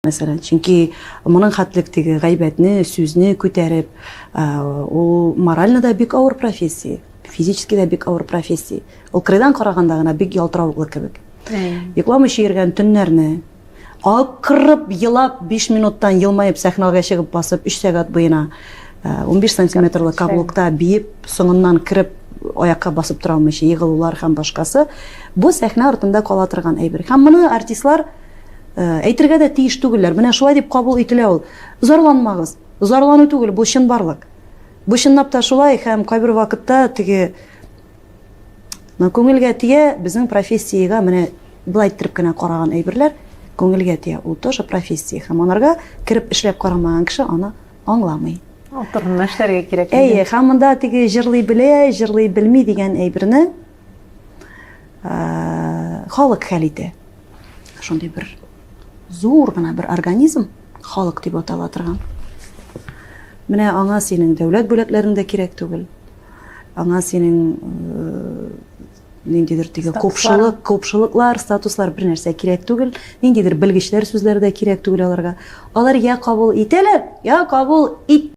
Мәсәлән, чөнки моның хәтлектәге гайбәтне, сүзне күтәреп, ул морально да бик авыр профессия, физически да бик авыр профессия. Ул кырыйдан караганда гына бик ялтыравыклы кебек. Йокламыйча йөргән төннәрне, акырып елап 5 минуттан елмаеп сәхнәгә чыгып басып 3 сәгать буена 15 сантиметрлы каблукта биеп, соңыннан кирип аякка басып тора алмыйча егылулар һәм башкасы, бу сәхнә артында кала торган әйбер. Һәм моны артистлар әйтергә дә тиеш түгелләр. Менә шулай дип кабул ителә ул. Зарланмагыз. Зарлану түгел, бу чынбарлык. Бу чынлап та шулай һәм кайбер вакытта теге күңелгә тия, безнең профессиягә менә булай иттереп кенә караган әйберләр күңелгә тия. Ул тоже профессия. Һәм анарга кирип эшләп карамаган кеше аны аңламый. Турында эшләргә кирәк. Әйе, һәм монда теге җырлый белә, җырлый белми дигән әйберне халык хәл итә. Шундый бер зур гына бер организм, халык дип атала торган. Менә аңа синең дәүләт бүләкләрендә кирәк түгел. Аңа синең ниндидер теге күпшылыклар, статуслар бер нәрсә кирәк түгел. Ниндидер белгечләр сүзләре дә кирәк түгел аларга. Алар я кабул итәләр, я кабул ит